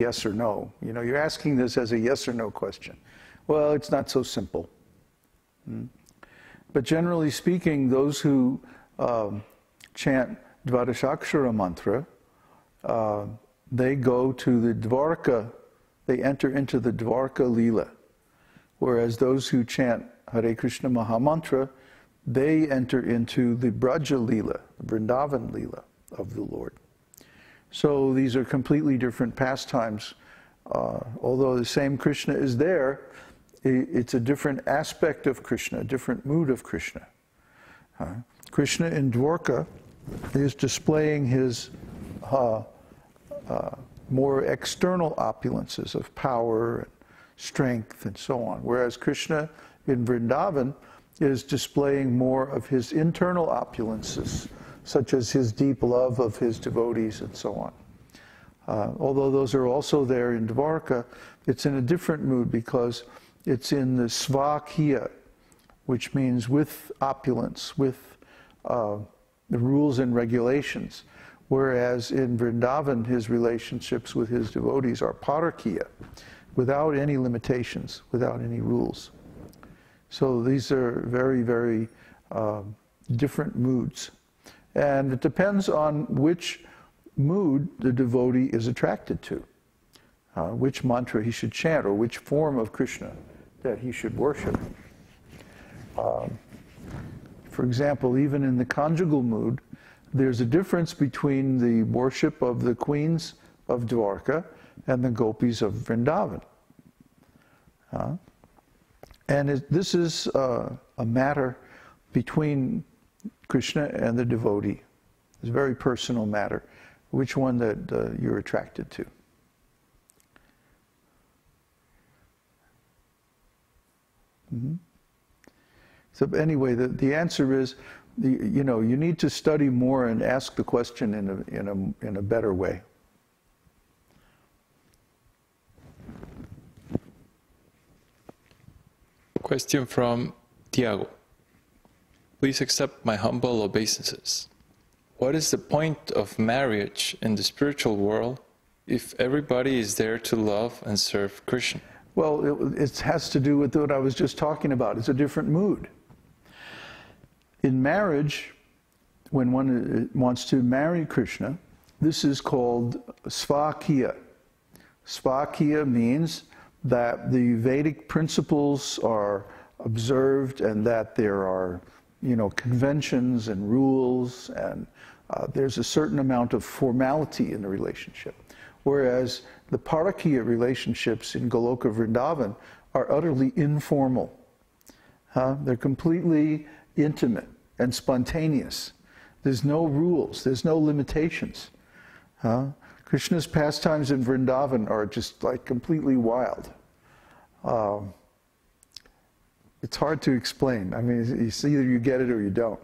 yes or no. You know, you're asking this as a yes or no question. Well, it's not so simple. But generally speaking, those who chant Dvadashakshara mantra, they go to the Dvarka, they enter into the Dvarka Leela. Whereas those who chant Hare Krishna Mahamantra, they enter into the Braja Leela, the Vrindavan Leela of the Lord. So these are completely different pastimes. Although the same Krishna is there, it's a different aspect of Krishna, a different mood of Krishna. Krishna in Dwarka is displaying his more external opulences of power and strength and so on, whereas Krishna in Vrindavan is displaying more of his internal opulences, such as his deep love of his devotees and so on. Although those are also there in Dvarka, it's in a different mood because it's in the Svakya, which means with opulence, with the rules and regulations. Whereas in Vrindavan, his relationships with his devotees are Parakya, without any limitations, without any rules. So these are very, very different moods. And it depends on which mood the devotee is attracted to, which mantra he should chant, or which form of Krishna that he should worship. For example, even in the conjugal mood, there's a difference between the worship of the queens of Dwarka and the gopis of Vrindavan. And this is a matter between Krishna and the devotee. It's a very personal matter, which one that you're attracted to. So anyway, the answer is, you know, you need to study more and ask the question in a better way. Question from Tiago. Please accept my humble obeisances. What is the point of marriage in the spiritual world if everybody is there to love and serve Krishna? Well, it has to do with what I was just talking about. It's a different mood. In marriage, when one wants to marry Krishna, this is called Svakya. Svakya means that the Vedic principles are observed and that there are, you know, conventions and rules, and there's a certain amount of formality in the relationship. Whereas the Parakya relationships in Goloka Vrindavan are utterly informal. They're completely intimate and spontaneous. There's no rules, there's no limitations. Krishna's pastimes in Vrindavan are just like completely wild. It's hard to explain. I mean, it's either you get it or you don't.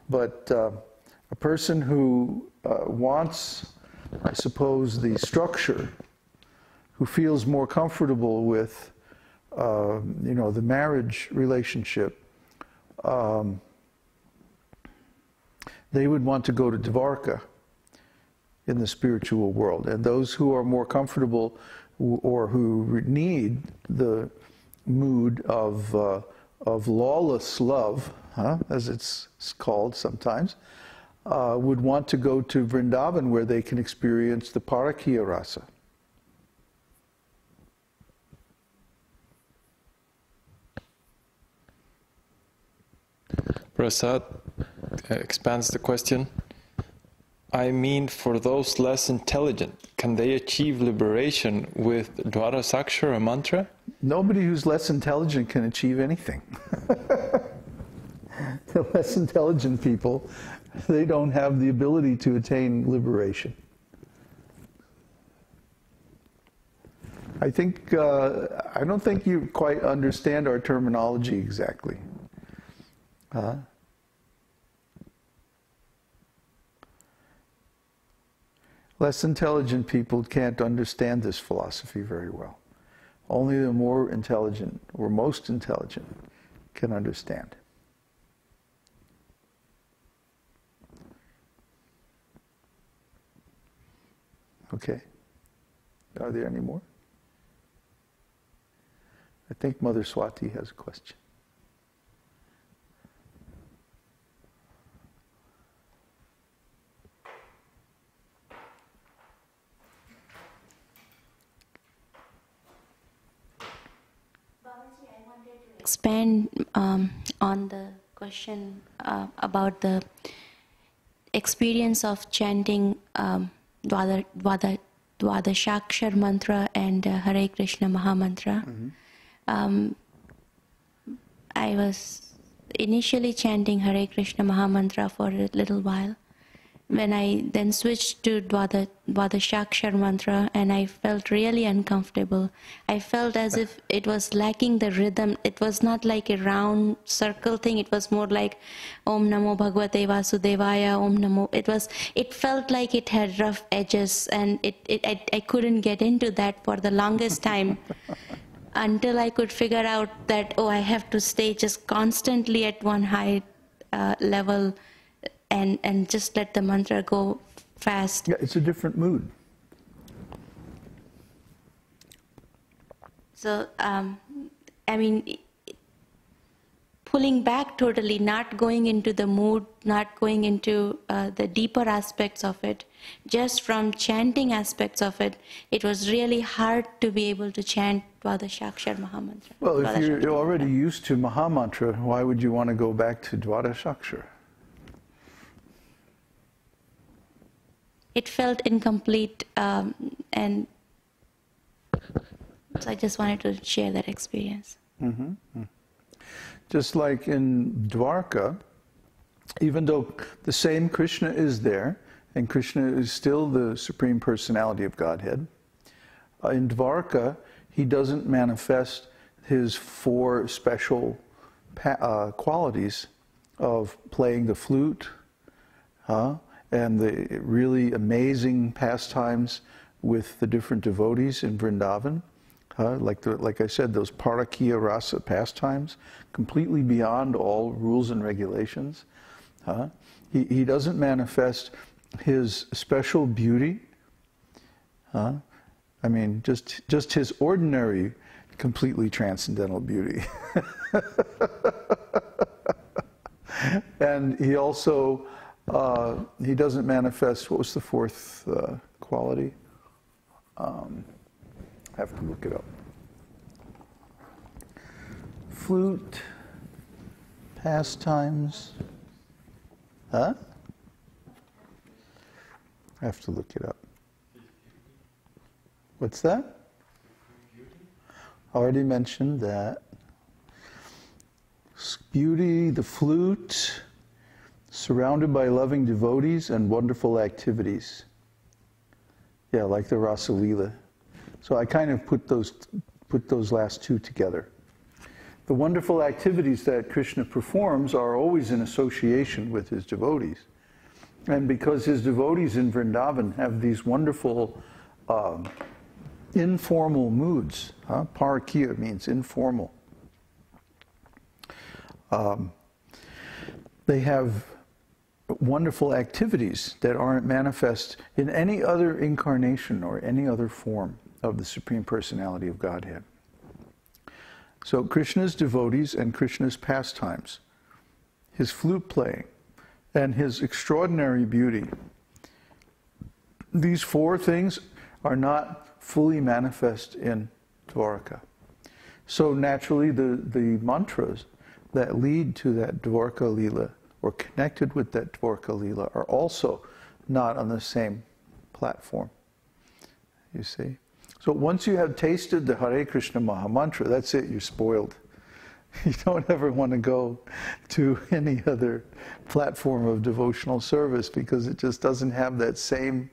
But a person who wants, I suppose, the structure, who feels more comfortable with, you know, the marriage relationship, they would want to go to Dvarka in the spiritual world. And those who are more comfortable or who need the mood of lawless love, as it's called sometimes, would want to go to Vrindavan where they can experience the Parakya rasa. Prasad expands the question. I mean, for those less intelligent, can they achieve liberation with Dvadashakshara mantra? Nobody who's less intelligent can achieve anything. The less intelligent people, they don't have the ability to attain liberation. I don't think you quite understand our terminology exactly. Less intelligent people can't understand this philosophy very well. Only the more intelligent, or most intelligent, can understand. Okay. Are there any more? I think Mother Swati has a question. Expand on the question about the experience of chanting Dvadashakshar mantra and Hare Krishna Mahamantra. I was initially chanting Hare Krishna Mahamantra for a little while. When I then switched to Dvadashakshar mantra, and I felt really uncomfortable. I felt as if it was lacking the rhythm. It was not like a round circle thing. It was more like Om Namo Bhagavate Vasudevaya, Om Namo. It felt like it had rough edges, and I couldn't get into that for the longest time until I could figure out that, I have to stay just constantly at one high level and just let the mantra go fast. Yeah, it's a different mood. So, pulling back totally, not going into the mood, not going into the deeper aspects of it, just from chanting aspects of it, it was really hard to be able to chant Dvadashakshar Mahamantra. Well, if you're already used to Mahamantra, why would you want to go back to Dvadashakshar? It felt incomplete, and so I just wanted to share that experience. Just like in Dwarka, even though the same Krishna is there, and Krishna is still the Supreme Personality of Godhead, in Dwarka, he doesn't manifest his four special qualities of playing the flute, and the really amazing pastimes with the different devotees in Vrindavan. Like I said, those Parakiya Rasa pastimes, completely beyond all rules and regulations. He doesn't manifest his special beauty. Just his ordinary, completely transcendental beauty. And he also, he doesn't manifest, what was the fourth quality? I have to look it up. Flute, pastimes, I have to look it up. What's that? Already mentioned that. Beauty, the flute, surrounded by loving devotees and wonderful activities. Yeah, like the Rasa Leela. So I kind of put those last two together. The wonderful activities that Krishna performs are always in association with his devotees. And because his devotees in Vrindavan have these wonderful informal moods. Parakiya means informal. They have wonderful activities that aren't manifest in any other incarnation or any other form of the Supreme Personality of Godhead. So Krishna's devotees and Krishna's pastimes, his flute playing, and his extraordinary beauty, these four things are not fully manifest in Dwarka. So naturally the mantras that lead to that Dwarka Leela or connected with that Dwarka Leela are also not on the same platform, you see. So once you have tasted the Hare Krishna Mahamantra, that's it, you're spoiled. You don't ever want to go to any other platform of devotional service because it just doesn't have that same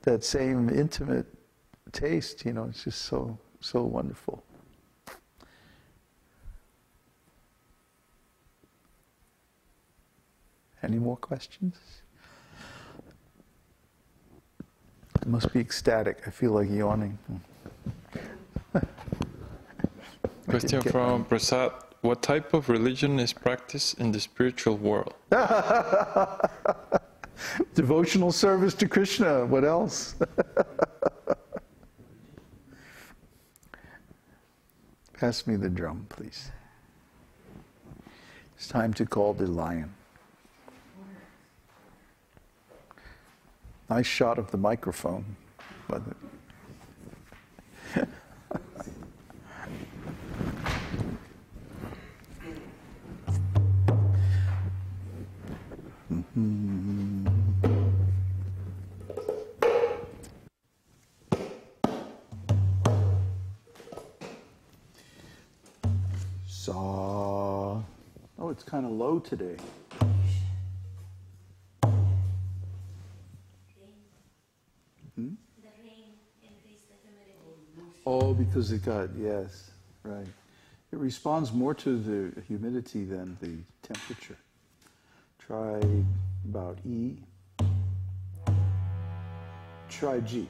intimate taste, you know. It's just so wonderful. Any more questions? It must be ecstatic. I feel like yawning. Question from Prasad. What type of religion is practiced in the spiritual world? Devotional service to Krishna. What else? Pass me the drum, please. It's time to call the lion. Nice shot of the microphone. But Saw. Oh, it's kind of low today. The rain increased the humidity. Oh, because it got, yes, right. It responds more to the humidity than the temperature. Try about E. Try G.